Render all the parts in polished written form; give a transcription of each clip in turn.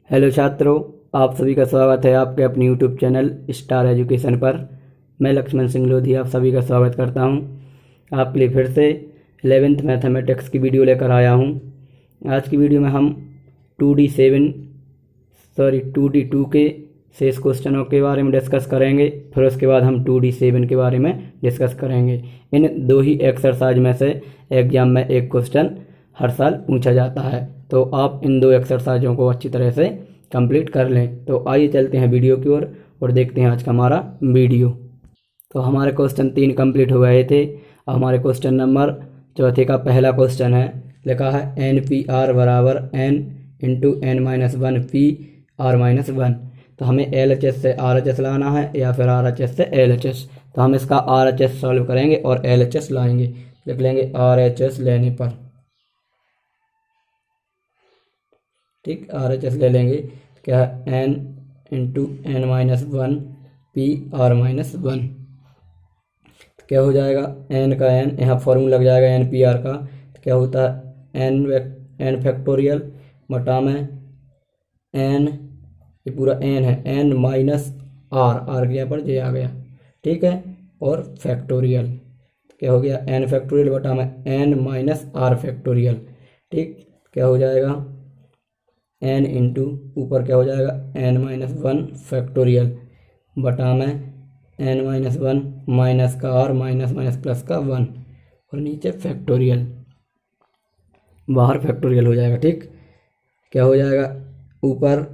Hello छात्रों, आप सभी का स्वागत है आपके अपने यूट्यूब चैनल स्टार एजुकेशन पर। मैं लक्ष्मण सिंह लोधी आप सभी का स्वागत करता हूं। आपके लिए फिर से 11th मैथमेटिक्स की वीडियो लेकर आया हूं। आज की वीडियो में हम 2D2 के शेष क्वेश्चनों के बारे में डिस्कस करेंगे। फिर उसके बाद हम 2D7 के बारे में डिस्कस करेंगे। इन दो ही एक्सरसाइज में से एग्जाम में एक क्वेश्चन हर साल पूछा जाता है, तो आप इन दो एक्सरसाइजों को अच्छी तरह से कंप्लीट कर लें। तो आइए चलते हैं वीडियो की ओर और देखते हैं आज का हमारा वीडियो। तो हमारे क्वेश्चन 3 कंप्लीट हो गए थे। अब हमारे क्वेश्चन नंबर चौथे का पहला क्वेश्चन है, लिखा है NPR बराबर n इंटू n-1 PR-1। तो हमें LHS से RHS लाना है या फिर RHS से LHS। तो हम इसका RHS सॉल्व करेंगे और LHS लाएंगे। लिख लेंगे RHS लेने पर, ठीक, RHS ले लेंगे। क्या है n इंटू n-1 PR-1। क्या हो जाएगा, n का n, यहाँ फॉर्मूला लग जाएगा NPR का। तो क्या होता है n फैक्टोरियल बटा में n, ये पूरा n है, n माइनस r गया पर j आ गया, ठीक है, और फैक्टोरियल। क्या हो गया, n फैक्टोरियल बटा में n माइनस r फैक्टोरियल, ठीक। क्या हो जाएगा, n इंटू ऊपर क्या हो जाएगा n-1 फैक्टोरियल बटा में n-1 माइनस का r माइनस माइनस प्लस का 1 और नीचे फैक्टोरियल, बाहर फैक्टोरियल हो जाएगा, ठीक। क्या हो जाएगा, ऊपर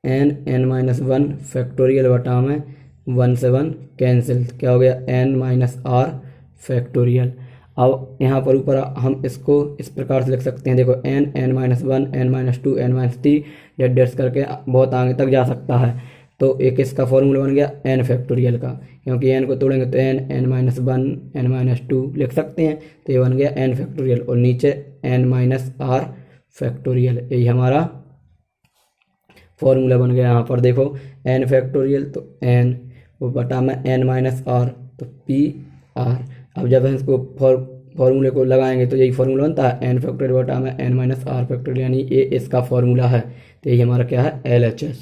n-1 फैक्टोरियल बटा में 1 से 1 कैंसिल। क्या हो गया, n-r फैक्टोरियल। अब यहाँ पर ऊपर हम इसको इस प्रकार से लिख सकते हैं, देखो n-1 n-2 n-3 डेट करके बहुत आगे तक जा सकता है। तो एक इसका फॉर्मूला बन गया n फैक्टोरियल का, क्योंकि n को तोड़ेंगे तो n-1 n-2 लिख सकते हैं। तो ये बन गया n फैक्टोरियल और नीचे n-r फैक्टोरियल। यही हमारा फॉर्मूला बन गया। यहाँ पर देखो n फैक्टोरियल तो n वो बटा में n-r तो PR। अब जब हम इसको फॉर्मूले को लगाएंगे तो यही फॉर्मूला बनता है n फैक्टोरियल बटा में n-r फैक्टोरियल, यानी ये इसका फॉर्मूला है। तो यही हमारा क्या है, LHS,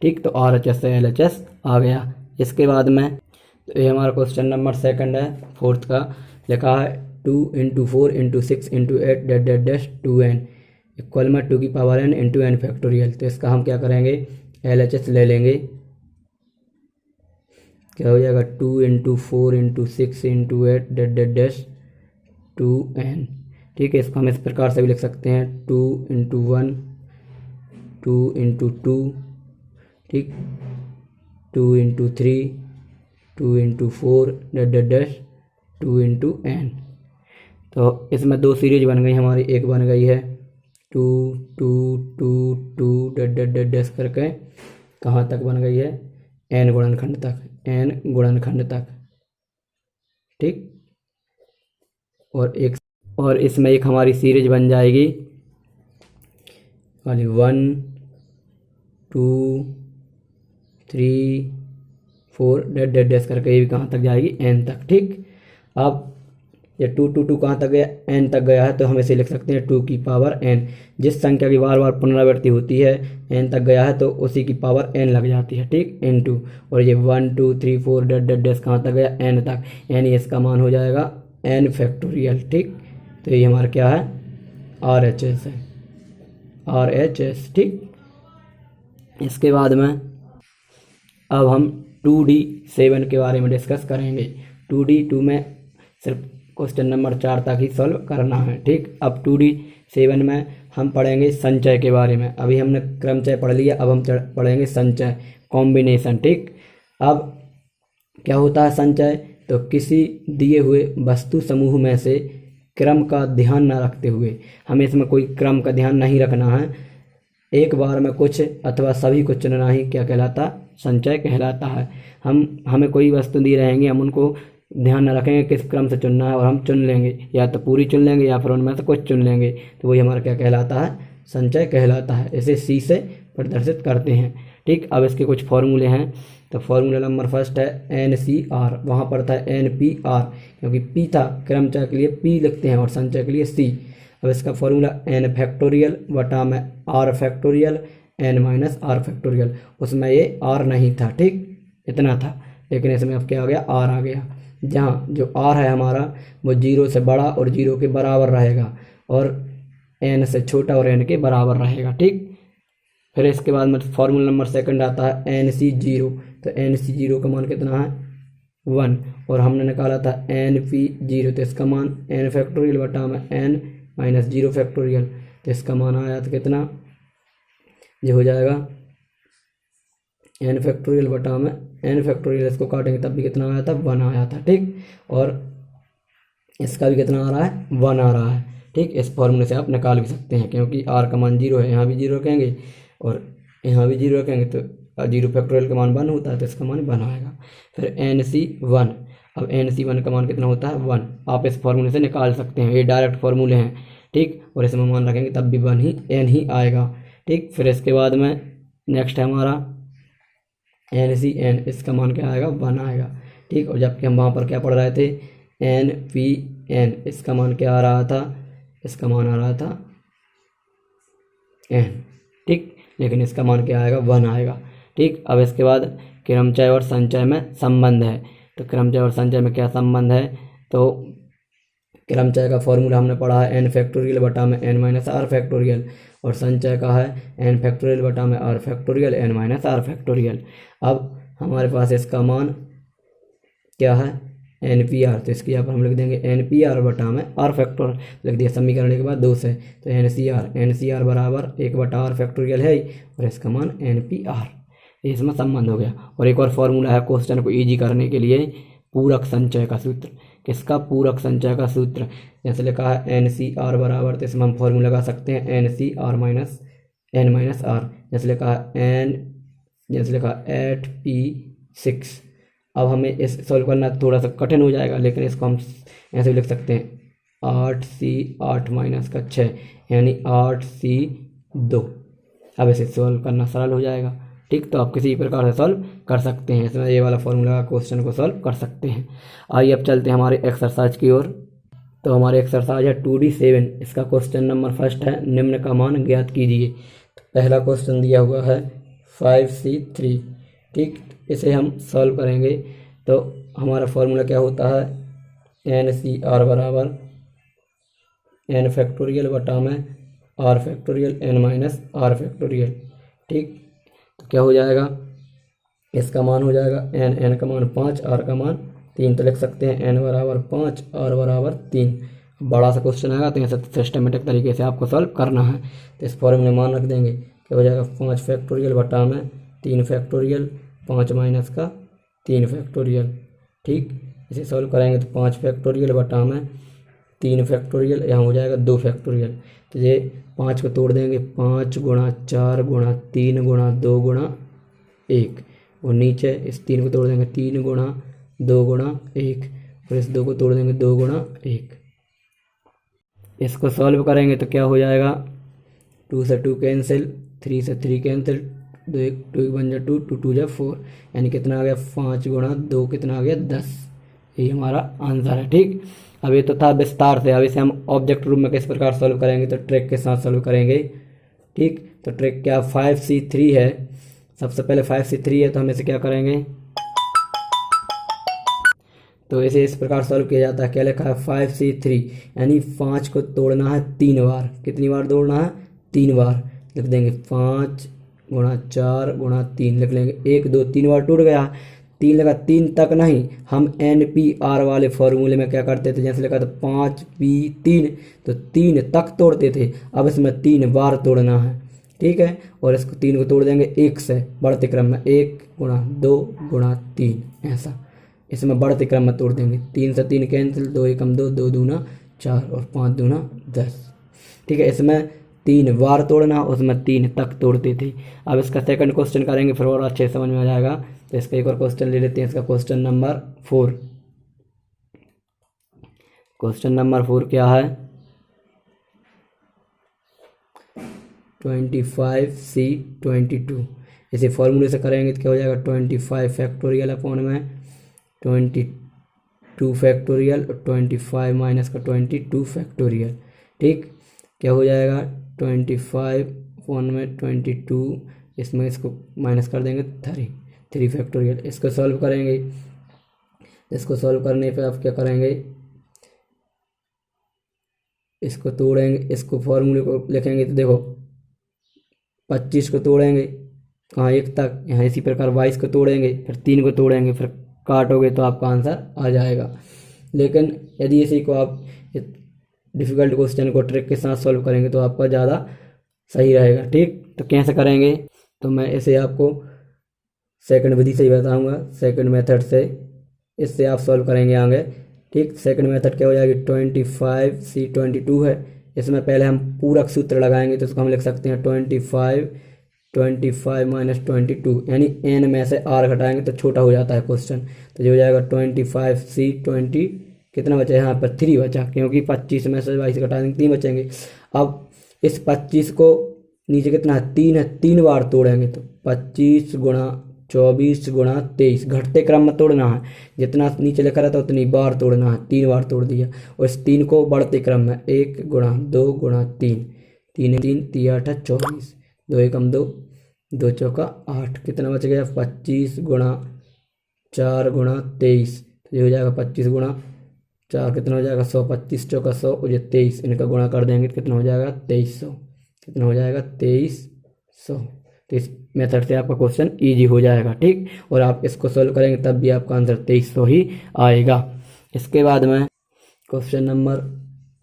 ठीक। तो RHS से LHS आ गया। इसके बाद में तो ये हमारा क्वेश्चन नंबर सेकंड है, फोर्थ का, लिखा है 2 into 4 into 6 into 8 dash 2n equal में 2 की power n into n factorial. तो इसका हम क्या करेंगे, LHS ले लेंगे। क्या हो जाएगा, 2 into 4 into 6 into 8 dash 2n, ठीक है। इसको हम इस प्रकार से भी लिख सकते हैं, 2 इंटू 1 2 इंटू 2, ठीक, 2 into 3 2 into 4 dash 2 into n। तो इसमें दो सीरीज बन गई हमारी, एक बन गई है 2 2 2 2 डैश करके कहाँ तक बन गई है, n गुणनखंड तक, ठीक। और इसमें एक हमारी सीरीज बन जाएगी वाली 1 2 3 4 डैश करके, ये भी कहाँ तक जाएगी, n तक, ठीक। अब ये 2 2 2 कहाँ तक गया, n तक गया है, तो हम इसे लिख सकते हैं 2 की पावर n। जिस संख्या की बार बार पुनरावृत्ति होती है n तक गया है तो उसी की पावर n लग जाती है, ठीक, n2। और ये 1 2 3 4 डैश कहाँ तक गया, n तक, यानी इसका मान हो जाएगा n फैक्टोरियल, ठीक। तो ये हमारा क्या है, RHS है, RHS, ठीक। इसके बाद में अब हम 2D7 के बारे में डिस्कस करेंगे। 2D2 में सिर्फ क्वेश्चन नंबर 4 तक ही सॉल्व करना है, ठीक। अब 2D7 में हम पढ़ेंगे संचय के बारे में। अभी हमने क्रमचय पढ़ लिया, अब हम पढ़ेंगे संचय, कॉम्बिनेशन, ठीक। अब क्या होता है संचय, तो किसी दिए हुए वस्तु समूह में से क्रम का ध्यान न रखते हुए, हमें इसमें कोई क्रम का ध्यान नहीं रखना है, एक बार में कुछ अथवा सभी को चुनना ही क्या कहलाता, संचय कहलाता है। हमें कोई वस्तु दी रहेंगे, हम उनको ध्यान न रखेंगे किस क्रम से चुनना है और हम चुन लेंगे, या तो पूरी चुन लेंगे या फिर उनमें से कुछ चुन लेंगे, तो वही हमारा क्या कहलाता है, संचय कहलाता है। इसे C से प्रदर्शित करते हैं, ठीक। अब इसके कुछ फॉर्मूले हैं। तो फॉर्मूला नंबर फर्स्ट है NCR, वहाँ पर था NPR, क्योंकि P था, क्रमचय के लिए P लिखते हैं और संचय के लिए C। अब इसका फॉर्मूला n फैक्टोरियल बटा में r factorial n minus r factorial. उसमें ये आर नहीं था, ठीक, इतना था, लेकिन इसमें अब क्या आ गया, आर आ गया। जहाँ जो आर है हमारा वो 0 से बड़ा और 0 के बराबर रहेगा और एन से छोटा और एन के बराबर रहेगा, ठीक। फिर इसके बाद में फॉर्मूला नंबर सेकंड आता है एन सी 0। तो एन सी 0 का मान कितना है, 1, और हमने निकाला था एन पी 0, तो इसका मान एन फैक्टोरियल बटा में एन माइनस 0 फैक्टोरियल, तो इसका मान आया था कितना, ये हो जाएगा एन फैक्टोरियल बटा में एन फैक्टोरियल, इसको काटेंगे तब भी कितना आया था, 1 आया था, ठीक। और इसका भी कितना आ रहा है, 1 आ रहा है, ठीक। इस फॉर्मूले से आप निकाल भी सकते हैं, क्योंकि आर का मान 0 है, यहाँ भी 0 रखेंगे और यहाँ भी 0 रखेंगे, तो 0 फैक्टोरियल का मान 1 होता है, तो इसका मान 1 आएगा। फिर एन सी 1, अब एन सी 1 का मान कितना होता है, 1, आप इस फॉर्मूले से निकाल सकते हैं, ये डायरेक्ट फॉर्मूले हैं, ठीक। और इसमें मान रखेंगे तब भी 1 ही एन ही आएगा, ठीक। फिर इसके बाद में नेक्स्ट है हमारा एन सी एन, इसका मान क्या आएगा, 1 आएगा, ठीक। और जबकि हम वहाँ पर क्या पढ़ रहे थे, एन पी एन, इसका मान क्या आ रहा था, इसका मान आ रहा था एन, ठीक, लेकिन इसका मान क्या आएगा, 1 आएगा, ठीक। अब इसके बाद क्रमचय और संचय में संबंध है। तो क्रमचय और संचय में क्या संबंध है, तो क्रमचय का फॉर्मूला हमने पढ़ा है एन फैक्टोरियल बटा में एन माइनस आर फैक्टोरियल, और संचय का है एन फैक्टोरियल बटा में r factorial n minus r factorial. अब हमारे पास इसका मान क्या है, एन पी आर, तो इसकी यहाँ पर हम लिख देंगे एन पी आर बटा में आर फैक्टोरियल, लिख दिया समीकरण के बाद 2 से, तो एन सी आर बराबर 1 बटा आर फैक्टोरियल है और इसका मान एन पी आर, इसमें संबंध हो गया। और एक और फॉर्मूला है क्वेश्चन को ईजी करने के लिए, पूरक संचय का सूत्र। किसका, पूरक संचय का सूत्र। जैसे लिखा है एन सी आर बराबर, तो इसमें हम फॉर्मूला लगा सकते हैं n C r minus n minus r. जैसे लिखा है जैसे लिखा 8p6। अब हमें इस सॉल्व करना थोड़ा सा कठिन हो जाएगा, लेकिन इसको हम ऐसे भी लिख सकते हैं 8c8 माइनस का 6 यानी 8c2। अब इसे सॉल्व करना सरल हो जाएगा, ठीक। तो आप किसी प्रकार से सॉल्व कर सकते हैं, इसमें ये वाला फॉर्मूला का क्वेश्चन को सॉल्व कर सकते हैं। आइए अब चलते हैं हमारे एक्सरसाइज की ओर। तो हमारे एक्सरसाइज है 2D7, इसका क्वेश्चन नंबर फर्स्ट है, निम्न का मान ज्ञात कीजिए। तो पहला क्वेश्चन दिया हुआ है 5c3, ठीक। इसे हम सॉल्व करेंगे तो हमारा फॉर्मूला क्या होता है, एन सी आर बराबर एन फैक्टोरियल बटा में r factorial n minus r factorial, ठीक। तो क्या हो जाएगा, इसका मान हो जाएगा एन का मान 5, आर का मान 3, तो लिख सकते हैं एन बराबर 5 आर बराबर 3। बड़ा सा क्वेश्चन आएगा तो ऐसे सिस्टमेटिक तरीके से आपको सॉल्व करना है। तो इस फॉर्मूले में मान रख देंगे, क्या हो जाएगा 5 फैक्टोरियल बटा में 3 फैक्टोरियल 5 माइनस का 3 फैक्टोरियल, ठीक। इसे सॉल्व करेंगे तो 5 फैक्टोरियल बटा में 3 फैक्टोरियल, यहाँ हो जाएगा 2 फैक्टोरियल। तो ये 5 को तोड़ देंगे, 5 गुणा 4 गुणा 3 गुणा 2 गुणा 1, और नीचे इस 3 को तोड़ देंगे 3 गुणा 2 गुणा 1, और इस 2 को तोड़ देंगे 2 गुणा 1। इसको सॉल्व करेंगे तो क्या हो जाएगा, 2 से 2 कैंसिल, 3 से 3 कैंसिल, 2 1 जा 2, 2 2 जा 4, यानी कितना आ गया 5 गुणा 2 कितना आ गया 10। यही हमारा आंसर है, ठीक। अब ये तो था विस्तार से, अब इसे हम ऑब्जेक्ट रूप में किस प्रकार सॉल्व करेंगे, तो ट्रिक के साथ सॉल्व करेंगे, ठीक। तो ट्रिक क्या, 5c3 है, सबसे पहले 5c3 है तो हम इसे क्या करेंगे, तो इसे इस प्रकार सॉल्व किया जाता है। क्या लिखा है 5c3, यानी 5 को तोड़ना है 3 बार, कितनी बार तोड़ना है, 3 बार। लिख देंगे 5 गुणा 4 गुणा 3, लिख लेंगे 1 2 3 बार टूट गया, 3 लगा, 3 तक नहीं, हम NPR वाले फॉर्मूले में क्या करते थे, जैसे लिखा था 5p3 तो 3 तक तोड़ते थे, अब इसमें 3 बार तोड़ना है, ठीक है। और इसको 3 को तोड़ देंगे 1 से, बढ़ते क्रम में 1 गुणा 2 गुणा 3, ऐसा इसमें बढ़ते क्रम में तोड़ देंगे। 3 से 3 कैंसिल, 2 एकम 2, 2 दूना 4 और 5 दूना 10, ठीक है। इसमें 3 बार तोड़ना, उसमें 3 तक तोड़ते थे। अब इसका सेकंड क्वेश्चन करेंगे, फिर और अच्छे समझ में आ जाएगा। तो इसका एक और क्वेश्चन ले लेते हैं, इसका क्वेश्चन नंबर 4। क्वेश्चन नंबर 4 क्या है, 25c22। इसे फॉर्मूले से करेंगे तो क्या हो जाएगा 25 फैक्टोरियल अपॉन में 22 फैक्टोरियल, 25 माइनस का 22 फैक्टोरियल, ठीक। क्या हो जाएगा 25 वन में 22, इसमें इसको माइनस कर देंगे 3 फैक्टोरियल। इसको सॉल्व करेंगे। इसको सॉल्व करने पे आप क्या करेंगे, इसको तोड़ेंगे, इसको फॉर्मूले को लिखेंगे तो देखो 25 को तोड़ेंगे कहाँ 1 तक, यहाँ इसी प्रकार 22 को तोड़ेंगे, फिर 3 को तोड़ेंगे, फिर काटोगे तो आपका आंसर आ जाएगा। लेकिन यदि इसी को आप डिफ़िकल्ट क्वेश्चन को ट्रिक के साथ सॉल्व करेंगे तो आपका ज़्यादा सही रहेगा। ठीक, तो कैसे करेंगे, तो मैं इसे आपको सेकंड विधि से ही बताऊंगा, सेकंड मेथड से, इससे आप सॉल्व करेंगे आगे। ठीक, सेकंड मेथड क्या हो जाएगी, 25C 22 है, इसमें पहले हम पूरक सूत्र लगाएंगे, तो इसको हम लिख सकते हैं 25 माइनस 22, यानी n में से r घटाएंगे तो छोटा हो जाता है क्वेश्चन, तो जो हो जाएगा 25C 20, कितना बचा यहाँ पर 3 बचा, क्योंकि 25 में से 22 घटा देंगे 3 बचेंगे। अब इस 25 को नीचे कितना है 3 है, 3 बार तोड़ेंगे, तो 25 गुणा 24 गुणा 23, घटते क्रम में तोड़ना है, जितना नीचे लिखा रहता है उतनी बार तोड़ना है, 3 बार तोड़ दिया। और इस 3 को बढ़ते क्रम में 1 गुणा 2 गुणा 3, 3 3 8 24, 2 एकम 2, 2 चौका 8, कितना बच गया 25 गुणा 4 गुणा 23, तो ये हो जाएगा 25 गुणा 4 कितना हो जाएगा 100, 25 चौका 100 और ये 23, इनका गुणा कर देंगे कितना हो जाएगा 2300, कितना हो जाएगा 2300। तो इस मेथड से आपका क्वेश्चन इजी हो जाएगा। ठीक, और आप इसको सोल्व करेंगे तब भी आपका आंसर 2300 ही आएगा। इसके बाद में क्वेश्चन नंबर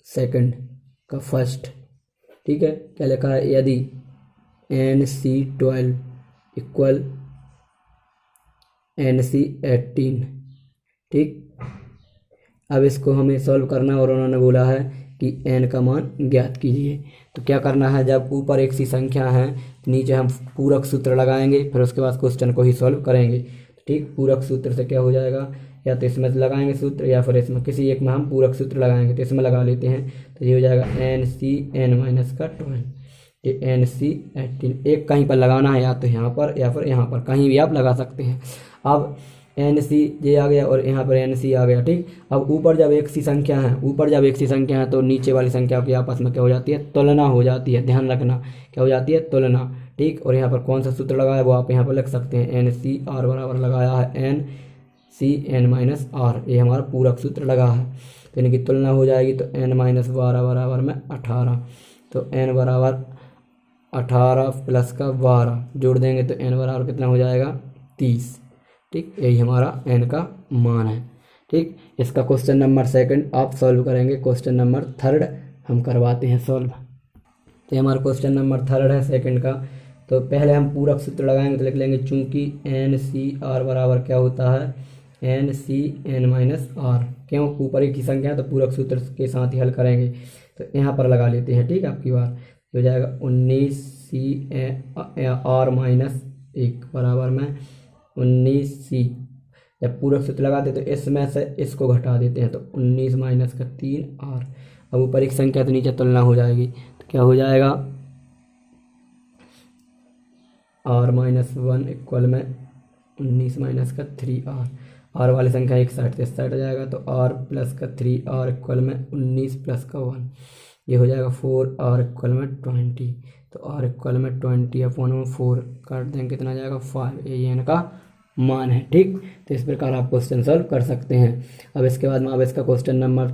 सेकंड का फर्स्ट, ठीक है, क्या लिखा है, यदि NC12 इक्वल NC18। ठीक, अब इसको हमें सॉल्व करना है और उन्होंने बोला है कि n का मान ज्ञात कीजिए। तो क्या करना है, जब ऊपर एक सी संख्या है तो नीचे हम पूरक सूत्र लगाएंगे, फिर उसके बाद क्वेश्चन को ही सॉल्व करेंगे। ठीक, पूरक सूत्र से क्या हो जाएगा, या तो इसमें लगाएंगे सूत्र या फिर इसमें किसी एक में हम पूरक सूत्र लगाएंगे, तो इसमें लगा लेते हैं, तो ये हो जाएगा NC(n-12), ये NC18, एक कहीं पर लगाना है, या तो यहाँ पर या फिर यहाँ पर, कहीं भी आप लगा सकते हैं। अब NC ये आ गया और यहाँ पर NC आ गया। ठीक, अब ऊपर जब एक सी संख्या है तो नीचे वाली संख्या की आपस में क्या हो जाती है, तुलना हो जाती है, ध्यान रखना क्या हो जाती है, तुलना। ठीक, और यहाँ पर कौन सा सूत्र लगाया वो आप यहाँ पर लिख सकते हैं, NCR बराबर लगाया है NCn-r, ये हमारा पूरक सूत्र लगा है, तो इनकी तुलना हो जाएगी, तो n-12 बराबर में 18, तो n बराबर 18 प्लस का 12 जोड़ देंगे तो n बराबर कितना हो जाएगा 30। ठीक, यही हमारा n का मान है। ठीक, इसका क्वेश्चन नंबर सेकंड आप सॉल्व करेंगे, क्वेश्चन नंबर थर्ड हम करवाते हैं सॉल्व। तो ये हमारा क्वेश्चन नंबर थर्ड है सेकंड का। तो पहले हम पूरक सूत्र लगाएंगे, तो लिख लेंगे चूंकि NCR बराबर क्या होता है, NCn-r, क्यों ऊपर एक ही संख्या है तो पूरक सूत्र के साथ ही हल करेंगे, तो यहाँ पर लगा लेते हैं। ठीक, आपकी बार हो जाएगा 19C(r-1) बराबर में 19C, जब पूरक सूत्र लगाते तो इसमें से इसको घटा देते हैं, तो 19 माइनस का 3r, अब ऊपर एक संख्या तो नीचे तुलना हो जाएगी, तो क्या हो जाएगा r-1 इक्वल में 19 माइनस का 3r, r वाली संख्या 61 से 60 जाएगा, तो r प्लस का 3r इक्वल में 19 प्लस का 1, ये हो जाएगा 4r इक्वल में 20, तो r इक्वल में 20/4 काट देंगे कितना जाएगा 5, ये इनका मान है। ठीक, तो इस प्रकार आप क्वेश्चन सॉल्व कर सकते हैं। अब इसके बाद में आप इसका क्वेश्चन नंबर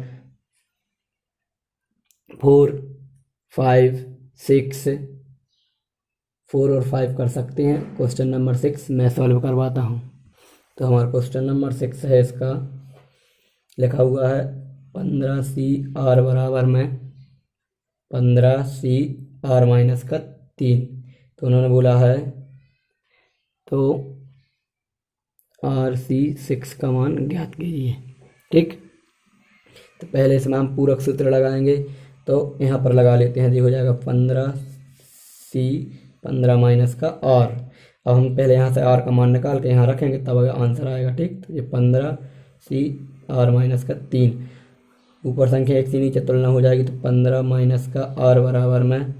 4, 5, 6, 4 और 5 कर सकते हैं। क्वेश्चन नंबर 6 मैं सॉल्व करवाता हूँ। तो हमारा क्वेश्चन नंबर 6 है, इसका लिखा हुआ है 15C(r) बराबर में 15C(r-3), तो उन्होंने बोला है तो RC6 का मान ज्ञात कीजिए। ठीक, तो पहले इसमें हम पूरक सूत्र लगाएंगे, तो यहाँ पर लगा लेते हैं, ये हो जाएगा 15C 15 माइनस का r, अब हम पहले यहाँ से r का मान निकाल के यहाँ रखेंगे तब आंसर आएगा। ठीक, तो ये 15C(r-3), ऊपर संख्या एक से नीचे तुलना हो जाएगी, तो 15 माइनस का r बराबर में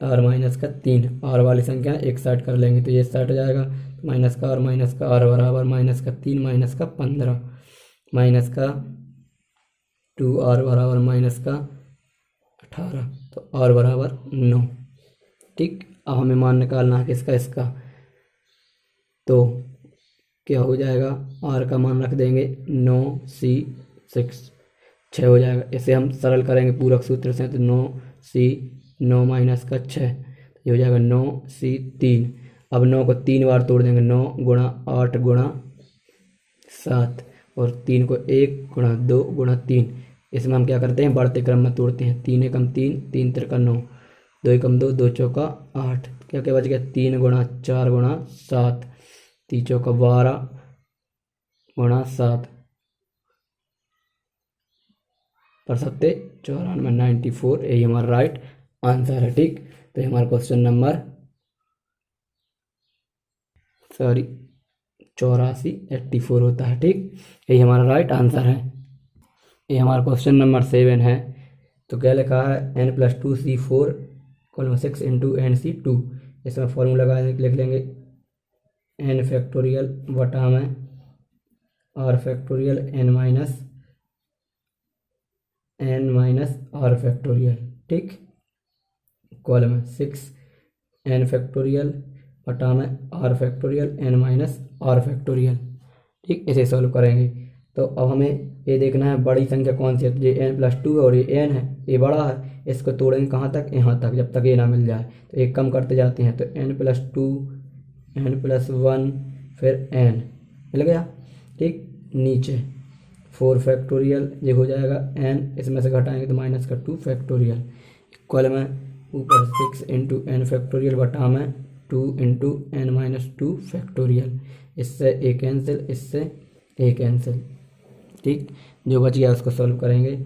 r-3, r वाली संख्या एक साइड कर लेंगे तो ये साइड हो जाएगा, माइनस का r बराबर -3 माइनस का 15 माइनस का 2r बराबर -18, तो r बराबर 9। ठीक, अब हमें मान निकालना है किसका, इसका। तो क्या हो जाएगा, r का मान रख देंगे 9c6, 6 हो जाएगा। इसे हम सरल करेंगे पूरक सूत्र से, तो 9 माइनस का 6, ये हो जाएगा 9c3। अब 9 को 3 बार तोड़ देंगे, 9 गुणा 8 गुणा 7, और 3 को 1 गुणा 2 गुणा 3। इसमें हम क्या करते हैं, बढ़ते क्रम में तोड़ते हैं। 3 एकम 3, 3 तिरका 9, 2 एकम 2, 2 चौका 8, क्या क्या बच गया, 3 गुणा 4 गुणा 7, 3 चौका 12 गुणा 7, पर 7 94, 94, यही हमारा राइट आंसर है। ठीक, तो ये हमारा क्वेश्चन नंबर 84 होता है। ठीक, यही हमारा राइट आंसर है। ये हमारा क्वेश्चन नंबर 7 है। तो क्या लिखा है, n+2c4 = 6 × nc2। इसमें फॉर्मूला लगा लिख लेंगे n फैक्टोरियल बटा में r factorial n minus r factorial. ठीक, कॉलम में 6n फैक्टोरियल बटा में r factorial n minus r factorial. ठीक, इसे सॉल्व करेंगे। तो अब हमें ये देखना है बड़ी संख्या कौन सी है। ये n+2 है और ये n है, ये बड़ा है। इसको तोड़ेंगे कहाँ तक, यहाँ तक, जब तक ये ना मिल जाए। तो एक कम करते जाते हैं, तो n+2, n+1, फिर n मिल गया। ठीक, नीचे 4 फैक्टोरियल, ये हो जाएगा n, इसमें से घटाएंगे तो माइनस का 2 फैक्टोरियल, इक्वल में ऊपर 6 × n फैक्टोरियल बटा में 2 × n-2 फैक्टोरियल। इससे a कैंसिल, इससे a कैंसिल। ठीक, जो बच गया उसको सॉल्व करेंगे।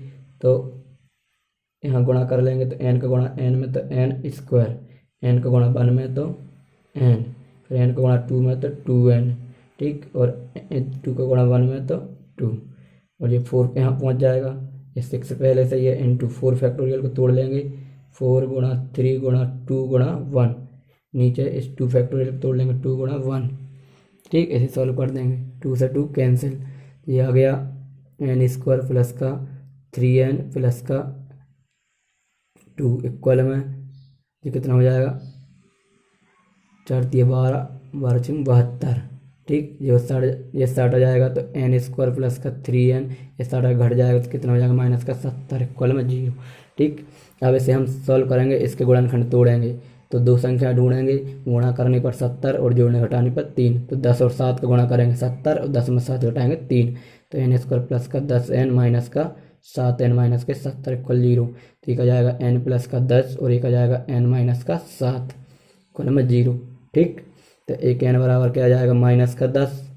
तो यहाँ गुणा कर लेंगे, तो n का गुणा n में तो n², n का गुणा 1 में तो n, फिर n का गुणा 2 में तो 2n। ठीक, और 2 का गुणा 1 में तो 2, और ये 4 पे यहाँ पहुँच जाएगा। इस 6 से पहले से ये × 4 फैक्टोरियल को तोड़ लेंगे, 4 गुणा 3 गुणा 2 गुणा 1, नीचे इस 2 फैक्टोरियल को तोड़ लेंगे, 2 गुणा 1। ठीक, इसे सॉल्व कर देंगे, 2 से 2 कैंसिल, ये आ गया n² प्लस का 3n प्लस का 2, इक्वल में ये कितना हो जाएगा, 4 × 12, 12 × 72। ठीक, ये 60 आ जाएगा, तो n² प्लस का 3n, ये 60 घट जाएगा तो कितना हो जाएगा, माइनस का 70, इक्वल में 0। ठीक, अब इसे हम सॉल्व करेंगे, इसके गुणनखंड तोड़ेंगे। तो दो संख्या ढूंढेंगे, गुणा करने पर 70 और जोड़ने घटाने पर 3। तो 10 और 7 का गुणा करेंगे 70, और 10 में 7 घटाएंगे 3, तो n² प्लस का 10n माइनस का 7n माइनस के 70 इक्वल 0। तो एक आ जाएगा n प्लस का 10 और एक आ जाएगा n माइनस का 7, इक्वल में 0। ठीक, तो एक n बराबर क्या आ जाएगा, माइनस का 10,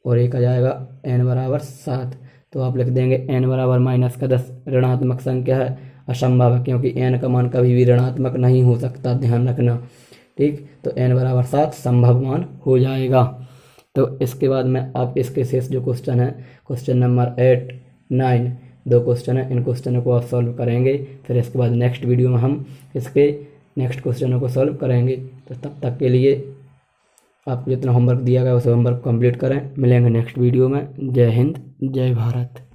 और एक आ जाएगा n बराबर 7। तो आप लिख देंगे n बराबर माइनस का 10 ऋणात्मक संख्या है, असंभव है, क्योंकि n का मान कभी भी ऋणात्मक नहीं हो सकता, ध्यान रखना। ठीक, तो n बराबर 7 संभव मान हो जाएगा। तो इसके बाद में आप इसके शेष जो क्वेश्चन है, क्वेश्चन नंबर 8, 9, 2 क्वेश्चन है, इन क्वेश्चनों को आप सॉल्व करेंगे। फिर इसके बाद नेक्स्ट वीडियो में हम इसके नेक्स्ट क्वेश्चनों को सॉल्व करेंगे। तो तब तक के लिए आपको जितना होमवर्क दिया गया उसे होमवर्क कंप्लीट करें। मिलेंगे नेक्स्ट वीडियो में। जय हिंद, जय भारत।